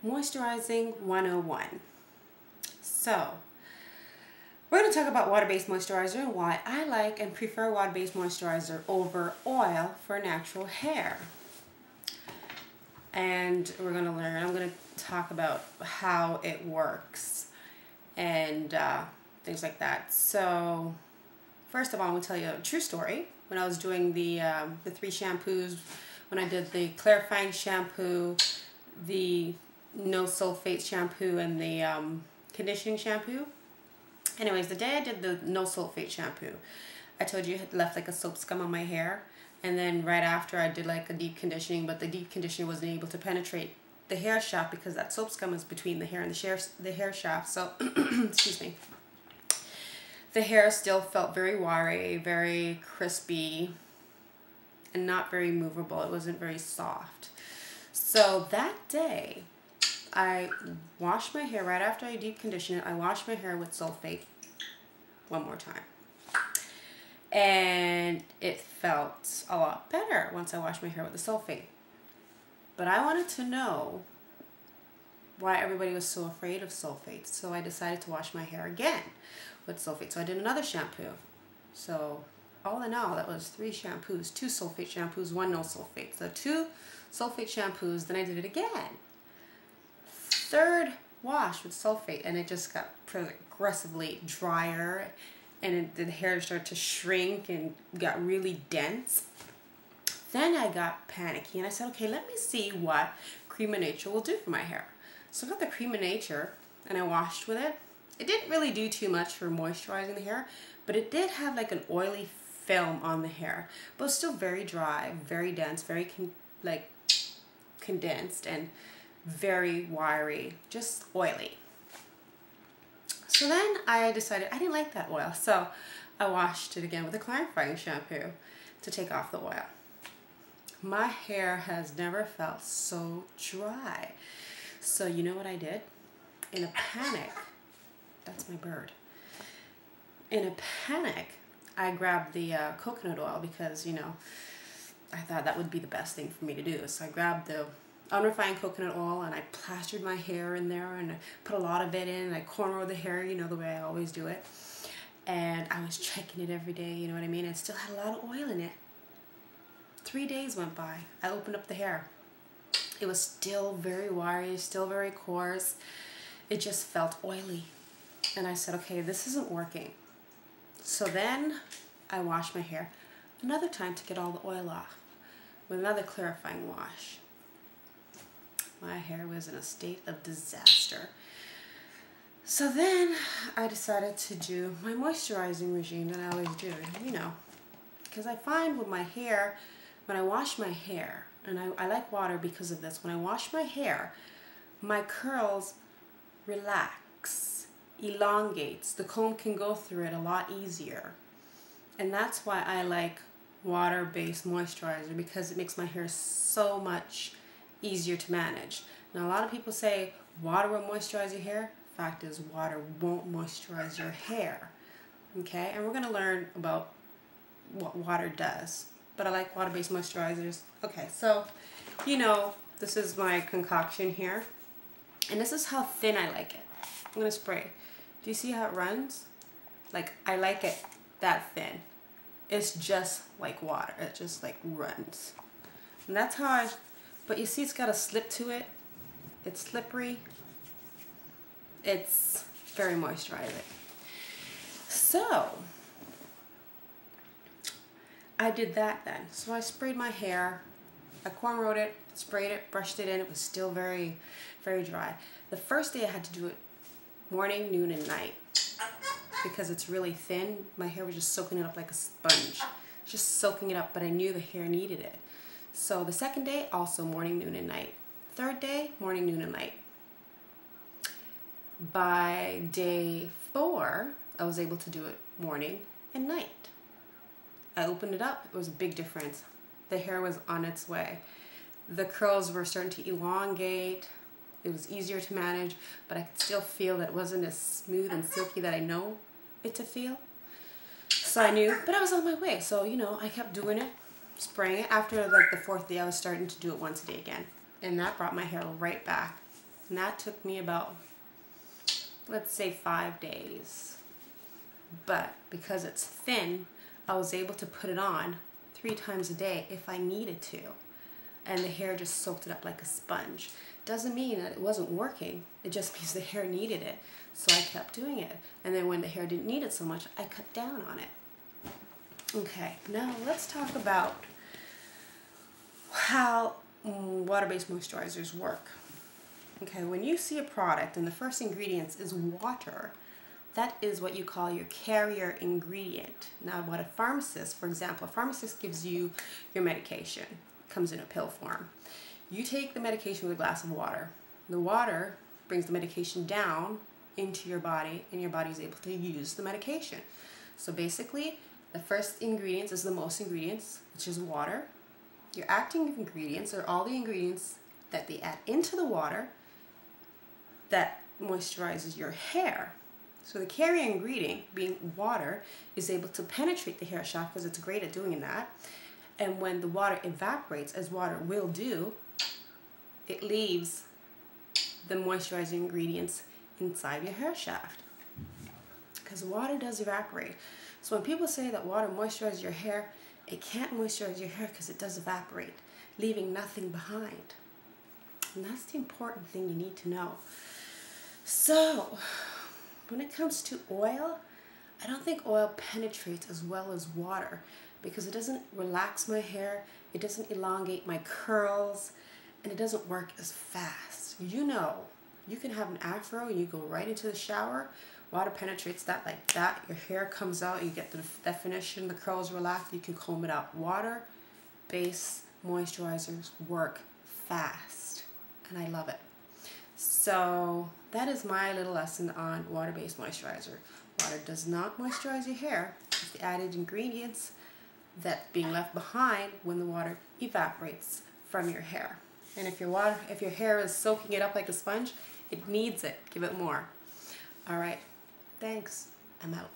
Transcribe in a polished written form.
Moisturizing 101. So, we're going to talk about water-based moisturizer and why I like and prefer water-based moisturizer over oil for natural hair. And we're going to learn, I'm going to talk about how it works and things like that. So, first of all, I'm going to tell you a true story. When I was doing the 3 shampoos, when I did the clarifying shampoo, the no-sulphates shampoo, and the conditioning shampoo. Anyways, the day I did the no-sulphate shampoo, I told you it left like a soap scum on my hair. And then right after I did like a deep conditioning, but the deep conditioner wasn't able to penetrate the hair shaft because that soap scum is between the hair and the hair shaft. So, excuse me. The hair still felt very wiry, very crispy, and not very movable. It wasn't very soft. So that day, I washed my hair right after I deep conditioned it. I washed my hair with sulfate one more time. And it felt a lot better once I washed my hair with the sulfate. But I wanted to know why everybody was so afraid of sulfate. So I decided to wash my hair again with sulfate. So I did another shampoo. So all in all, that was 3 shampoos, 2 sulfate shampoos, 1 no sulfate. So 2 sulfate shampoos, then I did it again. 3rd wash with sulfate, and it just got progressively drier, and the hair started to shrink and got really dense. Then I got panicky and I said, okay, let me see what Cream of Nature will do for my hair. So I got the Cream of Nature and I washed with it. It didn't really do too much for moisturizing the hair, but it did have like an oily film on the hair, but it was still very dry, very dense, very condensed, and very wiry, just oily. So then I decided I didn't like that oil, so I washed it again with a clarifying shampoo to take off the oil. My hair has never felt so dry. So you know what I did? In a panic, that's my bird. In a panic, I grabbed the coconut oil because, you know, I thought that would be the best thing for me to do. So I grabbed the unrefined coconut oil and I plastered my hair in there and I put a lot of it in and I cornrowed the hair, you know, the way I always do it. And I was checking it every day, you know what I mean? It still had a lot of oil in it. 3 days went by. I opened up the hair. It was still very wiry, still very coarse. It just felt oily. And I said, okay, this isn't working. So then I washed my hair another time to get all the oil off with another clarifying wash. My hair was in a state of disaster. So then I decided to do my moisturizing regime that I always do, you know, because I find with my hair, when I wash my hair, and I like water because of this, when I wash my hair, my curls relax, elongates. The comb can go through it a lot easier. And that's why I like water-based moisturizer, because it makes my hair so much easier to manage. Now a lot of people say water will moisturize your hair. Fact is, water won't moisturize your hair. Okay, and we're going to learn about what water does. But I like water-based moisturizers. Okay, so you know, this is my concoction here. And this is how thin I like it. I'm going to spray. Do you see how it runs? Like, I like it that thin. It's just like water. It just like runs. And that's how I, but you see it's got a slip to it. It's slippery. It's very moisturizing. So, I did that then. So I sprayed my hair. I cornrowed it, sprayed it, brushed it in. It was still very, very dry. The first day I had to do it morning, noon, and night. Because it's really thin, my hair was just soaking it up like a sponge. Just soaking it up, but I knew the hair needed it. So the second day, also morning, noon, and night. 3rd day, morning, noon, and night. By day 4, I was able to do it morning and night. I opened it up, it was a big difference. The hair was on its way. The curls were starting to elongate. It was easier to manage, but I could still feel that it wasn't as smooth and silky that I know it to feel. So I knew, but I was on my way. So, you know, I kept doing it, spraying it. After like the 4th day, I was starting to do it once a day again. And that brought my hair right back And that took me about, let's say, 5 days. But because it's thin, I was able to put it on 3 times a day if I needed to. And the hair just soaked it up like a sponge. Doesn't mean that it wasn't working. It just means the hair needed it. So I kept doing it. And then when the hair didn't need it so much, I cut down on it. Okay, now let's talk about how water-based moisturizers work. Okay, when you see a product and the first ingredients is water, that is what you call your carrier ingredient. Now, what a pharmacist, for example, a pharmacist gives you your medication. It comes in a pill form. You take the medication with a glass of water. The water brings the medication down into your body, and your body is able to use the medication. So basically, the first ingredients is the most ingredients, which is water. Your active ingredients are all the ingredients that they add into the water that moisturizes your hair. So the carrier ingredient, being water, is able to penetrate the hair shaft because it's great at doing that. And when the water evaporates, as water will do, it leaves the moisturizing ingredients inside your hair shaft. Because water does evaporate. So when people say that water moisturizes your hair, it can't moisturize your hair because it does evaporate, leaving nothing behind. And that's the important thing you need to know. So, when it comes to oil, I don't think oil penetrates as well as water because it doesn't relax my hair, it doesn't elongate my curls, and it doesn't work as fast. You know, you can have an afro, you go right into the shower, water penetrates that like that, your hair comes out, you get the definition, the curls relax, you can comb it out. Water-based moisturizers work fast, and I love it. So that is my little lesson on water-based moisturizer. Water does not moisturize your hair. It's the added ingredients that being left behind when the water evaporates from your hair. And if your hair is soaking it up like a sponge, it needs it. Give it more. All right. Thanks. I'm out.